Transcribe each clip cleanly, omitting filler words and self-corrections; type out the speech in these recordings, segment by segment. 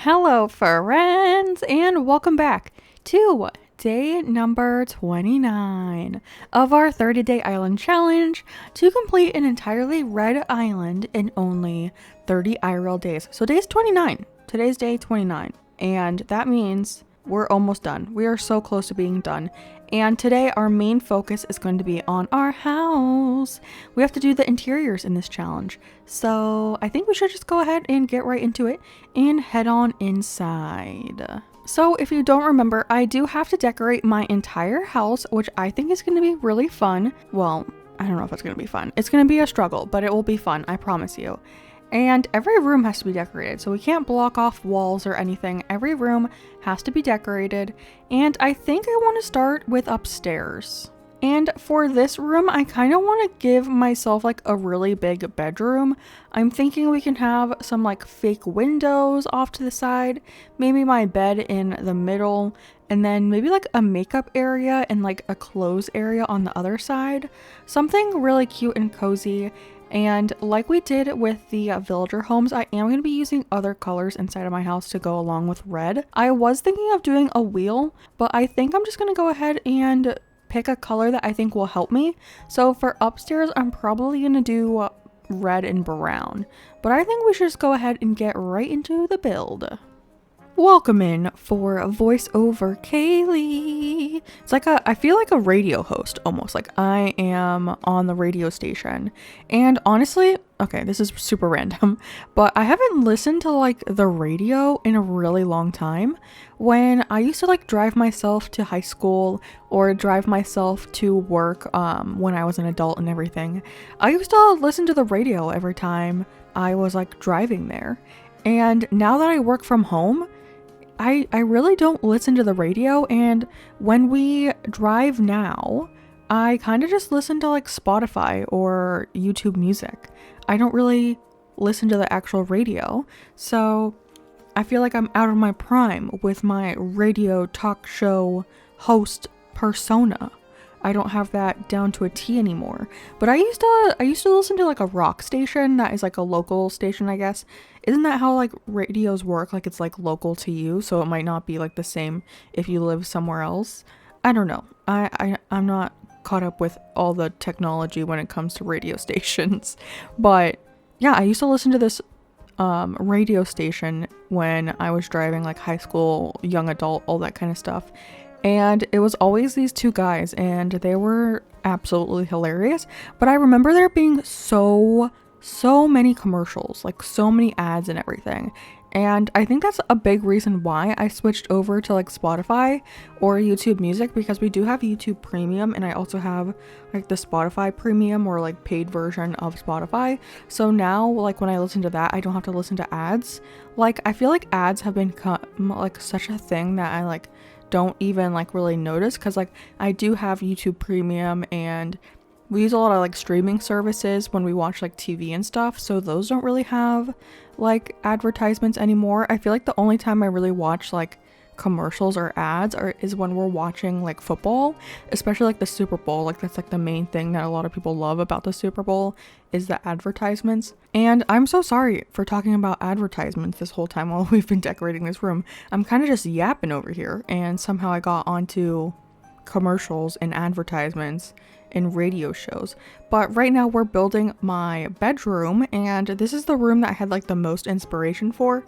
Hello friends and welcome back to day number 29 of our 30-day island challenge to complete an entirely red island in only 30 IRL days. So day's 29. Today's day 29 and that means we're almost done. We are so close to being done. And today our main focus is going to be on our house. We have to do the interiors in this challenge. So I think we should just go ahead and get right into it and head on inside. So if you don't remember, I do have to decorate my entire house, which I think is going to be really fun. Well, I don't know if it's going to be fun. It's going to be a struggle, but it will be fun, I promise you. And every room has to be decorated, so we can't block off walls or anything. Every room has to be decorated, and I think I want to start with upstairs. And for this room, I kind of want to give myself like a really big bedroom. I'm thinking we can have some like fake windows off to the side, maybe my bed in the middle, and then maybe like a makeup area and like a clothes area on the other side. Something really cute and cozy. And like we did with the villager homes, I am going to be using other colors inside of my house to go along with red. I was thinking of doing a wheel, but I think I'm just going to go ahead and pick a color that I think will help me. So for upstairs, I'm probably going to do red and brown, but I think we should just go ahead and get right into the build. Welcome in for voiceover Kaylee. It's like I feel like a radio host almost, like I am on the radio station. And honestly, okay, this is super random, but I haven't listened to like the radio in a really long time. When I used to like drive myself to high school or drive myself to work when I was an adult and everything, I used to listen to the radio every time I was like driving there. And now that I work from home, I really don't listen to the radio, and when we drive now, I kind of just listen to like Spotify or YouTube music. I don't really listen to the actual radio, so I feel like I'm out of my prime with my radio talk show host persona. I don't have that down to a T anymore. But I used to listen to like a rock station that is like a local station, I guess. Isn't that how like radios work? Like it's like local to you, so it might not be like the same if you live somewhere else. I don't know. I'm not caught up with all the technology when it comes to radio stations. But yeah, I used to listen to this radio station when I was driving, like high school, young adult, all that kind of stuff. And it was always these two guys, and they were absolutely hilarious. But I remember there being so many commercials, like so many ads and everything. And I think that's a big reason why I switched over to like Spotify or YouTube Music, because we do have YouTube Premium, and I also have like the Spotify Premium or like paid version of Spotify. So now like when I listen to that, I don't have to listen to ads. Like I feel like ads have become like such a thing that I like don't even like really notice, because like I do have YouTube Premium, and we use a lot of like streaming services when we watch like TV and stuff, so those don't really have like advertisements anymore. I feel like the only time I really watch like commercials or ads is when we're watching like football, especially like the Super Bowl. Like that's like the main thing that a lot of people love about the Super Bowl is the advertisements. And I'm so sorry for talking about advertisements this whole time while we've been decorating this room. I'm kind of just yapping over here, and somehow I got onto commercials and advertisements in radio shows. But right now we're building my bedroom, and this is the room that I had like the most inspiration for.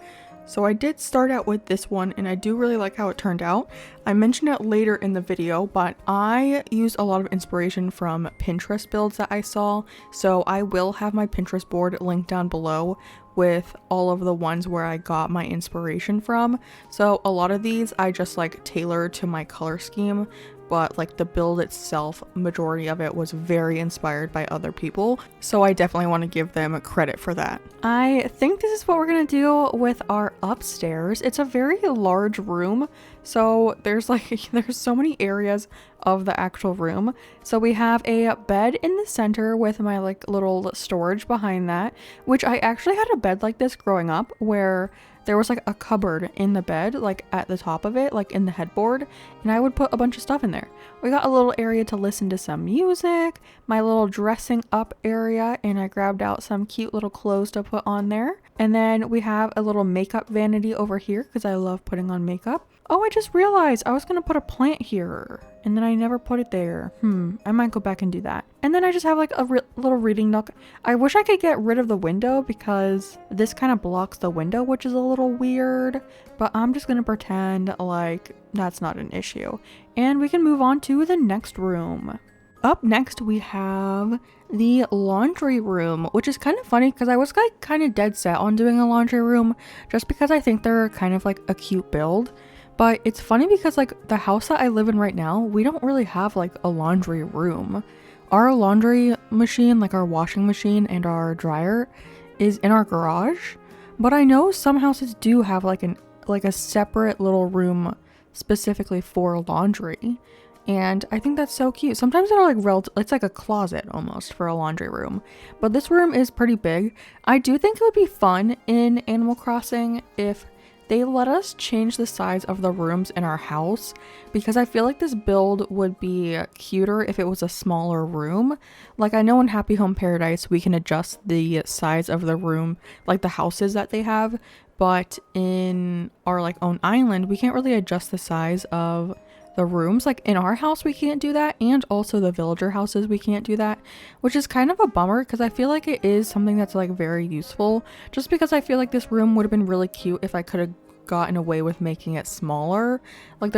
So I did start out with this one, and I do really like how it turned out. I mentioned it later in the video, but I used a lot of inspiration from Pinterest builds that I saw. So I will have my Pinterest board linked down below with all of the ones where I got my inspiration from. So a lot of these I just like tailored to my color scheme, but like the build itself, majority of it was very inspired by other people, so I definitely want to give them credit for that. I think this is what we're gonna do with our upstairs. It's a very large room, So there's like, there's so many areas of the actual room. So we have a bed in the center with my like little storage behind that, which I actually had a bed like this growing up where there was like a cupboard in the bed, like at the top of it, like in the headboard, and I would put a bunch of stuff in there. We got a little area to listen to some music, my little dressing up area, and I grabbed out some cute little clothes to put on there. And then we have a little makeup vanity over here because I love putting on makeup. Oh, I just realized I was gonna put a plant here and then I never put it there. I might go back and do that. And then I just have like a little reading nook. I wish I could get rid of the window because this kind of blocks the window, which is a little weird, but I'm just gonna pretend like that's not an issue. And we can move on to the next room. Up next, we have the laundry room, which is kind of funny because I was like kind of dead set on doing a laundry room just because I think they're kind of like a cute build. But it's funny because like the house that I live in right now, we don't really have like a laundry room. Our laundry machine, like our washing machine and our dryer, is in our garage. But I know some houses do have like a separate little room specifically for laundry. And I think that's so cute. Sometimes they're like it's like a closet almost for a laundry room. But this room is pretty big. I do think it would be fun in Animal Crossing if they let us change the size of the rooms in our house, because I feel like this build would be cuter if it was a smaller room. Like I know in Happy Home Paradise we can adjust the size of the room, like the houses that they have, but in our like own island we can't really adjust the size of the rooms. Like in our house we can't do that, and also the villager houses we can't do that, which is kind of a bummer because I feel like it is something that's like very useful, just because I feel like this room would have been really cute if I could have gotten away with making it smaller. Like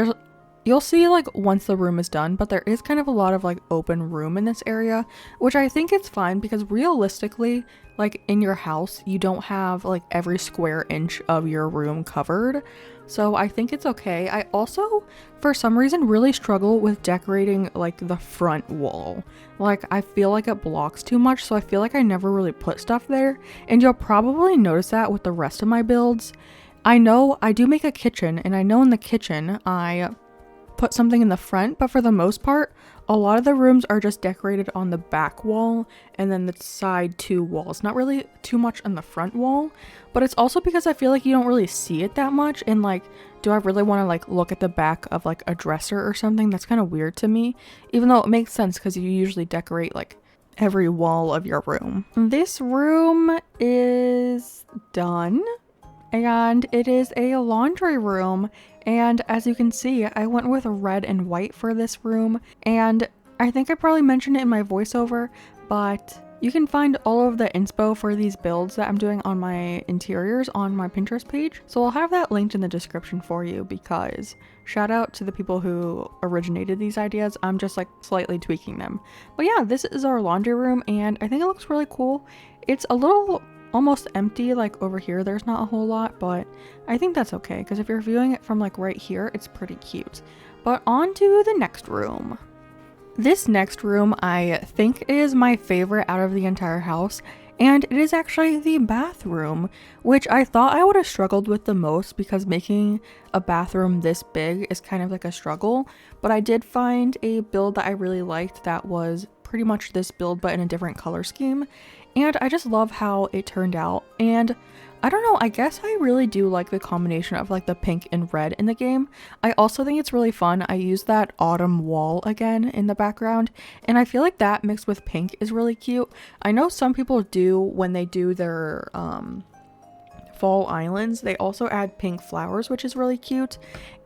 you'll see like once the room is done, but there is kind of a lot of like open room in this area, which I think it's fine because realistically, like in your house you don't have like every square inch of your room covered. So I think it's okay. I also, for some reason, really struggle with decorating like the front wall. Like I feel like it blocks too much, so I feel like I never really put stuff there. And you'll probably notice that with the rest of my builds. I know I do make a kitchen, and I know in the kitchen I put something in the front, but for the most part, a lot of the rooms are just decorated on the back wall and then the side two walls. Not really too much on the front wall, but it's also because I feel like you don't really see it that much. And like, do I really want to like look at the back of like a dresser or something? That's kind of weird to me, even though it makes sense because you usually decorate like every wall of your room. This room is done. And it is a laundry room, and as you can see, I went with red and white for this room, and I think I probably mentioned it in my voiceover, but you can find all of the inspo for these builds that I'm doing on my interiors on my Pinterest page, so I'll have that linked in the description for you, because shout out to the people who originated these ideas. I'm just like slightly tweaking them. But yeah, this is our laundry room, and I think it looks really cool. It's a little almost empty, like over here there's not a whole lot, but I think that's okay because if you're viewing it from like right here, it's pretty cute. But on to the next room. This next room I think is my favorite out of the entire house, and it is actually the bathroom, which I thought I would have struggled with the most because making a bathroom this big is kind of like a struggle, but I did find a build that I really liked that was pretty much this build but in a different color scheme. And I just love how it turned out. And I don't know, I guess I really do like the combination of like the pink and red in the game. I also think it's really fun. I use that autumn wall again in the background, and I feel like that mixed with pink is really cute. I know some people do when they do their fall islands, they also add pink flowers, which is really cute.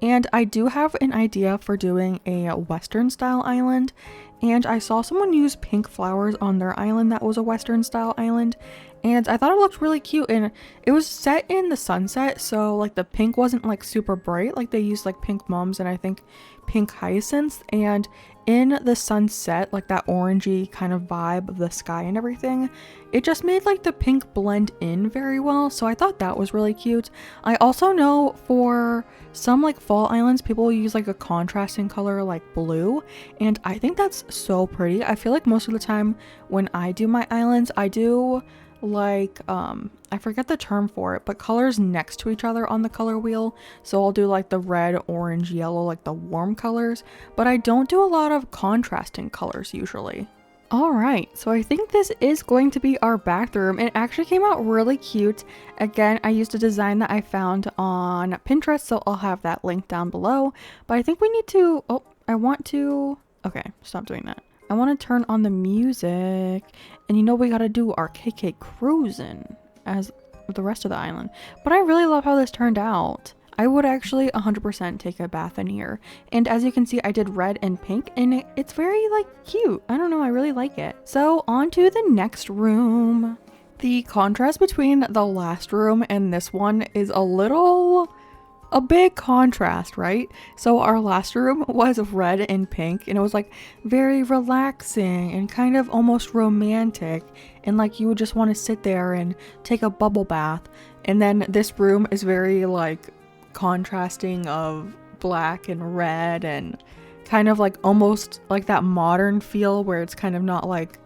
And I do have an idea for doing a Western style island, and I saw someone use pink flowers on their island that was a Western style island, and I thought it looked really cute. And it was set in the sunset, so like the pink wasn't like super bright, like they used like pink mums and I think pink hyacinths, and in the sunset, like that orangey kind of vibe of the sky and everything, it just made like the pink blend in very well, so I thought that was really cute. I also know for some like fall islands, people will use like a contrasting color like blue, and I think that's so pretty. I feel like most of the time when I do my islands, I do like I forget the term for it, but colors next to each other on the color wheel. So I'll do like the red, orange, yellow, like the warm colors, but I don't do a lot of contrasting colors usually. All right, so I think this is going to be our bathroom. It actually came out really cute. Again, I used a design that I found on Pinterest, so I'll have that link down below. But I think we need to, okay, stop doing that. I want to turn on the music, and you know we gotta do our KK cruising as the rest of the island. But I really love how this turned out. I would actually 100% take a bath in here. And as you can see, I did red and pink, and it's very like cute. I don't know, I really like it. So on to the next room. The contrast between the last room and this one is a big contrast, right? So our last room was red and pink, and it was like very relaxing and kind of almost romantic, and like you would just want to sit there and take a bubble bath. And then this room is very like contrasting of black and red, and kind of like almost like that modern feel where it's kind of not like,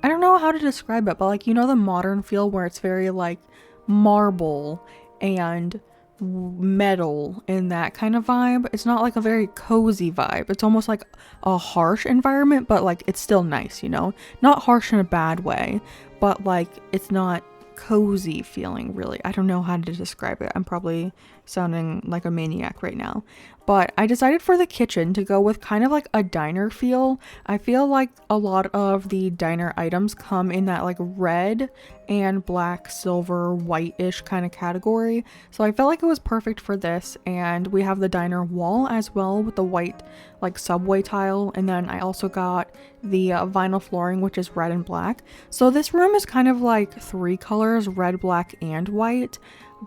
I don't know how to describe it, but like, you know, the modern feel where it's very like marble and metal in that kind of vibe. It's not like a very cozy vibe. It's almost like a harsh environment, but like it's still nice, you know, not harsh in a bad way, but like it's not cozy feeling really. I don't know how to describe it. I'm probably sounding like a maniac right now, but I decided for the kitchen to go with kind of like a diner feel. I feel like a lot of the diner items come in that like red and black, silver, white-ish kind of category. So I felt like it was perfect for this. And we have the diner wall as well with the white like subway tile. And then I also got the vinyl flooring, which is red and black. So this room is kind of like three colors, red, black, and white,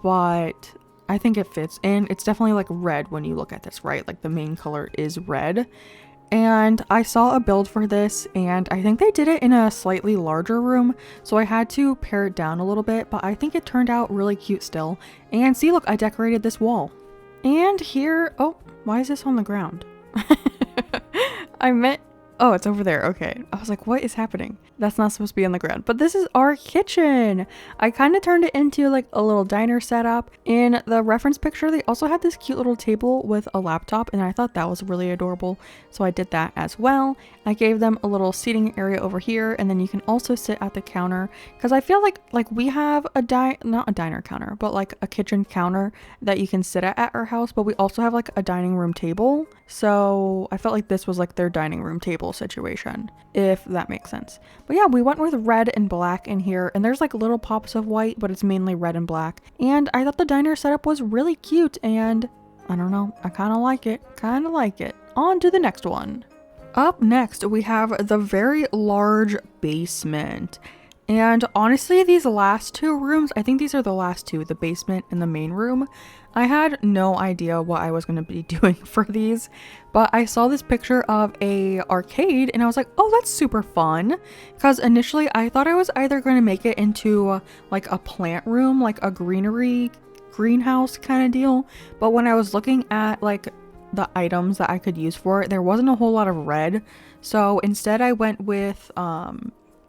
but I think it fits, and it's definitely like red when you look at this, right? Like the main color is red. And I saw a build for this, and I think they did it in a slightly larger room, so I had to pare it down a little bit, but I think it turned out really cute still. And see, look, I decorated this wall. And here, oh, why is this on the ground? Oh, it's over there. Okay. I was like, what is happening? That's not supposed to be on the ground. But this is our kitchen. I kind of turned it into like a little diner setup. In the reference picture, they also had this cute little table with a laptop, and I thought that was really adorable. So I did that as well. I gave them a little seating area over here, and then you can also sit at the counter, because I feel like we have not a diner counter, but like a kitchen counter that you can sit at our house, but we also have like a dining room table. So I felt like this was like their dining room table situation, if that makes sense. But yeah, we went with red and black in here, and there's like little pops of white, but it's mainly red and black. And I thought the diner setup was really cute, and I don't know, I kind of like it. On to the next one. Up next, we have the very large basement. And honestly, these last two rooms, I think these are the last two, the basement and the main room. I had no idea what I was going to be doing for these, but I saw this picture of a arcade and I was like, oh, that's super fun. Because initially I thought I was either going to make it into like a plant room, like a greenhouse kind of deal. But when I was looking at like the items that I could use for it, there wasn't a whole lot of red. So instead I went with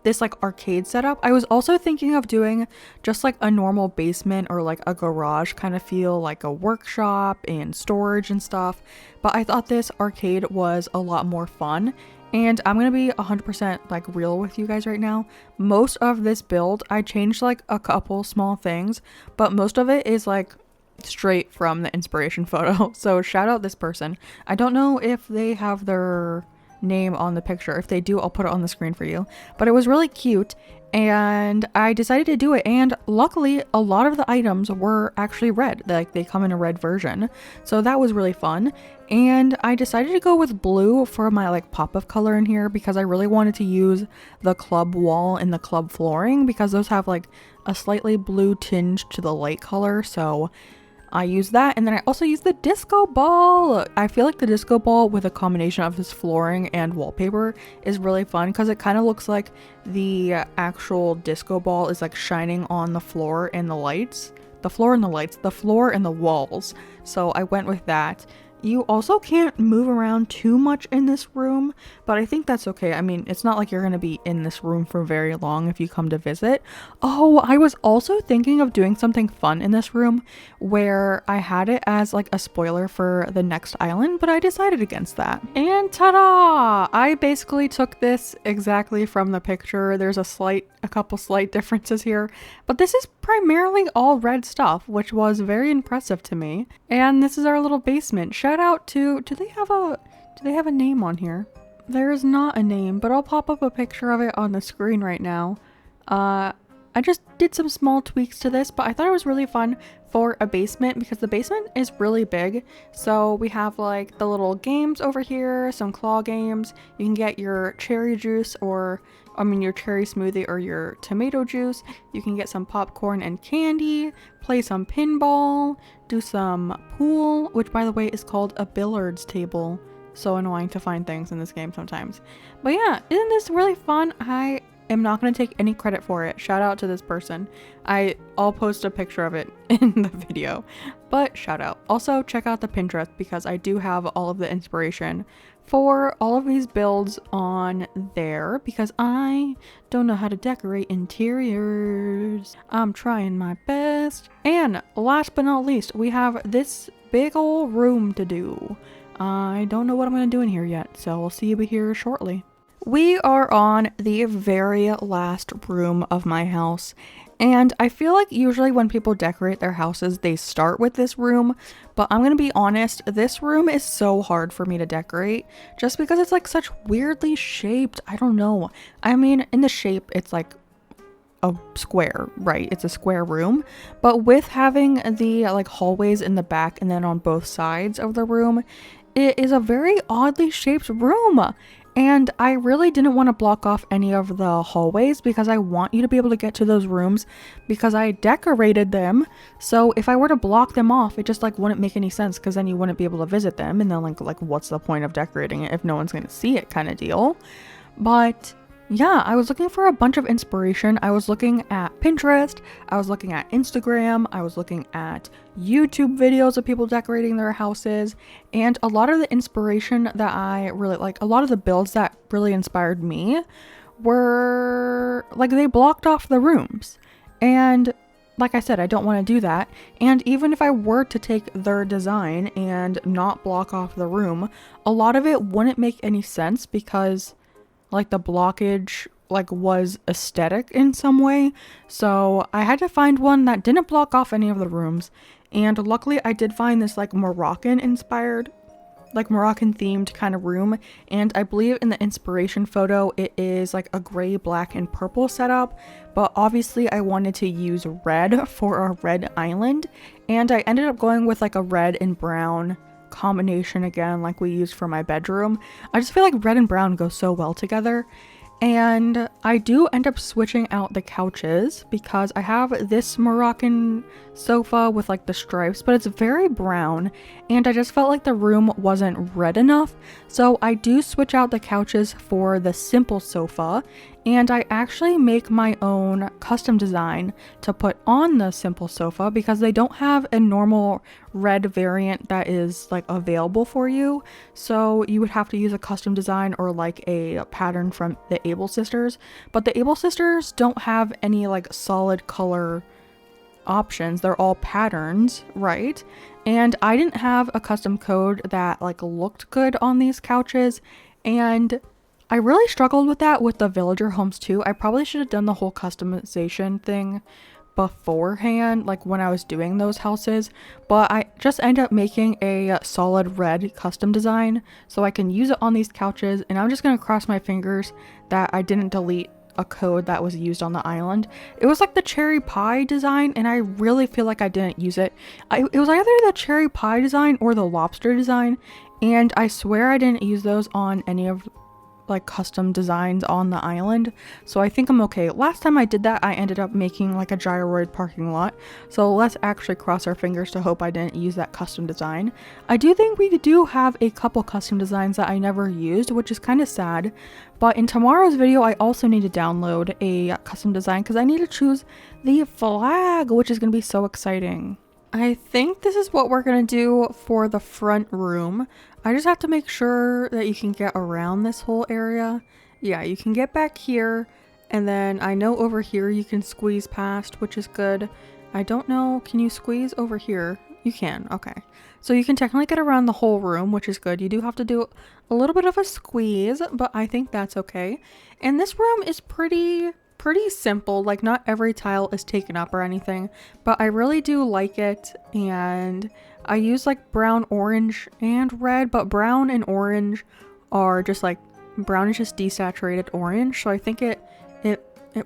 this like arcade setup. I was also thinking of doing just like a normal basement or like a garage kind of feel, like a workshop and storage and stuff, but I thought this arcade was a lot more fun. And I'm gonna be 100% like real with you guys right now. Most of this build I changed like a couple small things, but most of it is like straight from the inspiration photo. So shout out this person. I don't know if they have their name on the picture. If they do, I'll put it on the screen for you. But it was really cute, and I decided to do it, and luckily a lot of the items were actually red. Like they come in a red version, so that was really fun. And I decided to go with blue for my like pop of color in here, because I really wanted to use the club wall and the club flooring, because those have like a slightly blue tinge to the light color. So I used that, and then I also used the disco ball. I feel like the disco ball with a combination of this flooring and wallpaper is really fun, because it kind of looks like the actual disco ball is like shining on the floor and the lights. The floor and the walls. So I went with that. You also can't move around too much in this room, but I think that's okay. I mean, it's not like you're going to be in this room for very long if you come to visit. Oh, I was also thinking of doing something fun in this room where I had it as like a spoiler for the next island, but I decided against that. And ta-da! I basically took this exactly from the picture. There's a couple slight differences here, but this is primarily all red stuff, which was very impressive to me. And this is our little basement. Shout out to, do they have a name on here? There is not a name, but I'll pop up a picture of it on the screen right now. I just did some small tweaks to this, but I thought it was really fun for a basement because the basement is really big. So we have like the little games over here, some claw games. You can get your cherry juice your cherry smoothie or your tomato juice. You can get some popcorn and candy, play some pinball, do some pool, which by the way is called a billiards table. So annoying to find things in this game sometimes. But yeah, isn't this really fun? I am not going to take any credit for it. Shout out to this person. I'll post a picture of it in the video, but shout out. Also check out the Pinterest because I do have all of the inspiration for all of these builds on there because I don't know how to decorate interiors. I'm trying my best. And last but not least, we have this big old room to do. I don't know what I'm going to do in here yet, so we'll see you here shortly. We are on the very last room of my house, and I feel like usually when people decorate their houses, they start with this room, but I'm gonna be honest, this room is so hard for me to decorate, just because it's like such weirdly shaped. I don't know. I mean, in the shape, it's like a square, right? It's a square room, but with having the like hallways in the back and then on both sides of the room, it is a very oddly shaped room. And I really didn't want to block off any of the hallways because I want you to be able to get to those rooms because I decorated them. So if I were to block them off, it just like wouldn't make any sense because then you wouldn't be able to visit them. And then like what's the point of decorating it if no one's going to see it kind of deal. But yeah, I was looking for a bunch of inspiration. I was looking at Pinterest, I was looking at Instagram, I was looking at YouTube videos of people decorating their houses, and a lot of the inspiration that I really like, a lot of the builds that really inspired me were like they blocked off the rooms. And like I said, I don't want to do that. And even if I were to take their design and not block off the room, a lot of it wouldn't make any sense because like the blockage like was aesthetic in some way. So I had to find one that didn't block off any of the rooms. And luckily I did find this like Moroccan inspired, like Moroccan themed kind of room. And I believe in the inspiration photo, it is like a gray, black, and purple setup. But obviously I wanted to use red for a red island. And I ended up going with like a red and brown combination again, like we used for my bedroom. I just feel like red and brown go so well together. And I do end up switching out the couches because I have this Moroccan sofa with like the stripes, but it's very brown and I just felt like the room wasn't red enough. So I do switch out the couches for the simple sofa, and I actually make my own custom design to put on the simple sofa because they don't have a normal red variant that is like available for you. So you would have to use a custom design or like a pattern from the Able Sisters. But the Able Sisters don't have any like solid color options. They're all patterns, right? And I didn't have a custom code that like looked good on these couches, and I really struggled with that with the villager homes too. I probably should have done the whole customization thing beforehand, like when I was doing those houses, but I just ended up making a solid red custom design so I can use it on these couches. And I'm just gonna cross my fingers that I didn't delete a code that was used on the island. It was like the cherry pie design, and I really feel like I didn't use it. It was either the cherry pie design or the lobster design, and I swear I didn't use those on any of like custom designs on the island, so I think I'm okay. Last time I did that, I ended up making like a gyroid parking lot, so let's actually cross our fingers to hope I didn't use that custom design. I do think we do have a couple custom designs that I never used, which is kind of sad, but in tomorrow's video I also need to download a custom design because I need to choose the flag, which is going to be so exciting. I think this is what we're gonna do for the front room. I just have to make sure that you can get around this whole area. Yeah, you can get back here, and then I know over here you can squeeze past, which is good. I don't know, can you squeeze over here? You can, okay. So you can technically get around the whole room, which is good. You do have to do a little bit of a squeeze, but I think that's okay. And this room is pretty simple. Like, not every tile is taken up or anything, but I really do like it. And I use like brown, orange, and red, but brown and orange are just like, brown is just desaturated orange, so I think it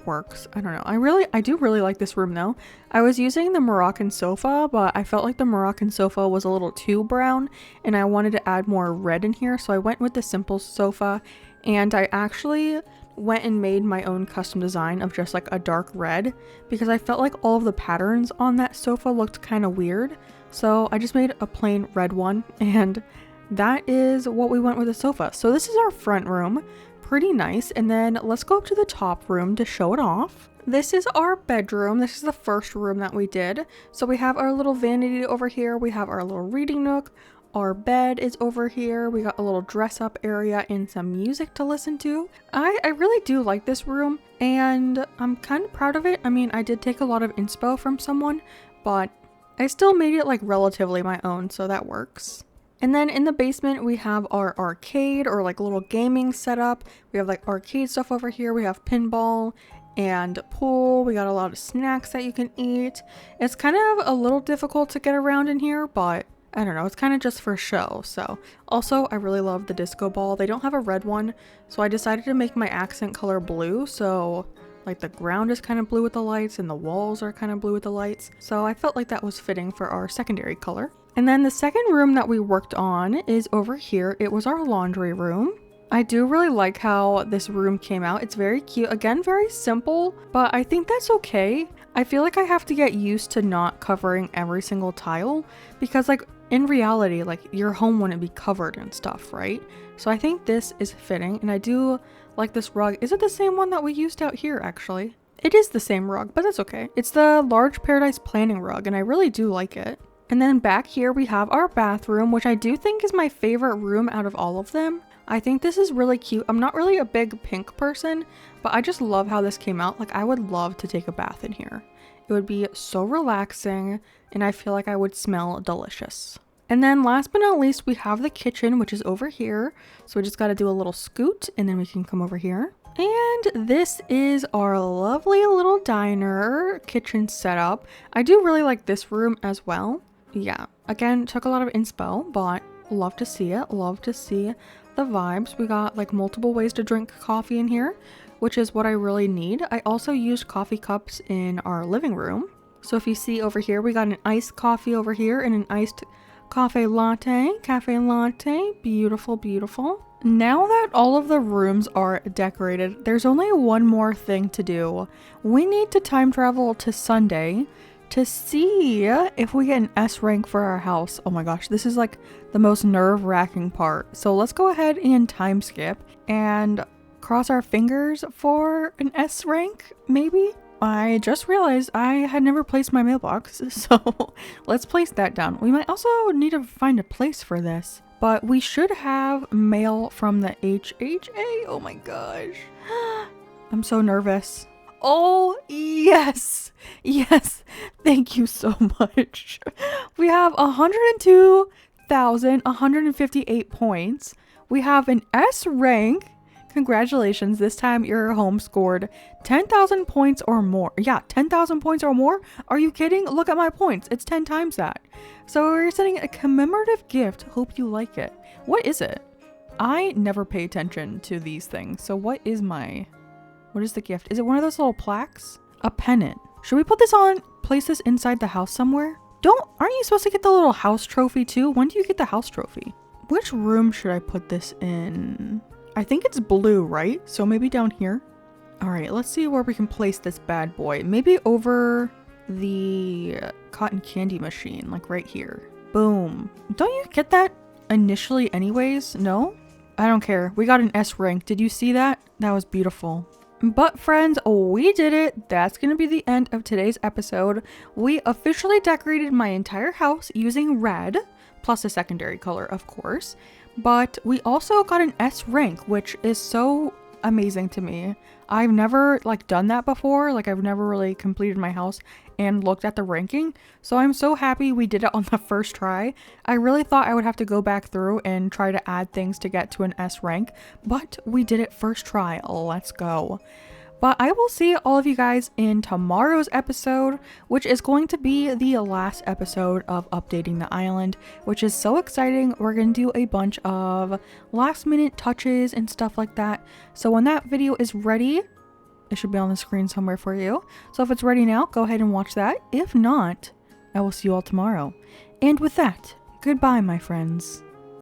works. I don't know. I do really like this room though. I was using the Moroccan sofa, but I felt like the Moroccan sofa was a little too brown and I wanted to add more red in here, so I went with the simple sofa. And I actually went and made my own custom design of just like a dark red because I felt like all of the patterns on that sofa looked kind of weird. So I just made a plain red one, and that is what we went with the sofa. So this is our front room. Pretty nice. And then let's go up to the top room to show it off. This is our bedroom. This is the first room that we did. So we have our little vanity over here. We have our little reading nook. Our bed is over here. We got a little dress up area and some music to listen to. I really do like this room and I'm kind of proud of it. I mean, I did take a lot of inspo from someone, but I still made it like relatively my own, so that works. And then in the basement, we have our arcade or like little gaming setup. We have like arcade stuff over here. We have pinball and pool. We got a lot of snacks that you can eat. It's kind of a little difficult to get around in here, but I don't know. It's kind of just for show. So also, I really love the disco ball. They don't have a red one, so I decided to make my accent color blue. So like the ground is kind of blue with the lights and the walls are kind of blue with the lights. So I felt like that was fitting for our secondary color. And then the second room that we worked on is over here. It was our laundry room. I do really like how this room came out. It's very cute. Again, very simple, but I think that's okay. I feel like I have to get used to not covering every single tile because like in reality, like your home wouldn't be covered and stuff, right? So I think this is fitting, and I do like this rug. Is it the same one that we used out here actually? It is the same rug, but that's okay. It's the large paradise planning rug, and I really do like it. And then back here we have our bathroom, which I do think is my favorite room out of all of them. I think this is really cute. I'm not really a big pink person, but I just love how this came out. Like, I would love to take a bath in here. It would be so relaxing, and I feel like I would smell delicious. And then last but not least, we have the kitchen, which is over here. So we just got to do a little scoot, and then we can come over here. And this is our lovely little diner kitchen setup. I do really like this room as well. Yeah, again, took a lot of inspo, but love to see it. Love to see the vibes. We got like multiple ways to drink coffee in here, which is what I really need. I also used coffee cups in our living room. So if you see over here, we got an iced coffee over here and an iced cafe latte. Beautiful, beautiful. Now that all of the rooms are decorated, there's only one more thing to do. We need to time travel to Sunday to see if we get an S rank for our house. Oh my gosh, this is like the most nerve-wracking part. So let's go ahead and time skip and cross our fingers for an S rank, maybe? I just realized I had never placed my mailbox, so let's place that down. We might also need to find a place for this, but we should have mail from the HHA. Oh my gosh. I'm so nervous. Oh, yes. Yes. Thank you so much. We have 102,158 points. We have an S rank. Congratulations. This time your home scored 10,000 points or more. Yeah, 10,000 points or more? Are you kidding? Look at my points. It's 10 times that. So we're sending a commemorative gift. Hope you like it. What is it? I never pay attention to these things. So what is the gift? Is it one of those little plaques? A pennant. Should we put this on, place this inside the house somewhere? Aren't you supposed to get the little house trophy too? When do you get the house trophy? Which room should I put this in? I think it's blue, right? So maybe down here. All right, let's see where we can place this bad boy. Maybe over the cotton candy machine, like right here. Boom. Don't you get that initially anyways? No? I don't care. We got an S rank. Did you see that? That was beautiful. But friends, we did it. That's going to be the end of today's episode. We officially decorated my entire house using red, plus a secondary color, of course. But we also got an S rank, which is so amazing to me. I've never done that before. I've never really completed my house and looked at the ranking. So I'm so happy we did it on the first try. I really thought I would have to go back through and try to add things to get to an S rank, but we did it first try. Let's go. But I will see all of you guys in tomorrow's episode, which is going to be the last episode of updating the island, which is so exciting. We're going to do a bunch of last minute touches and stuff like that. So when that video is ready, it should be on the screen somewhere for you. So if it's ready now, go ahead and watch that. If not, I will see you all tomorrow. And with that, goodbye, my friends.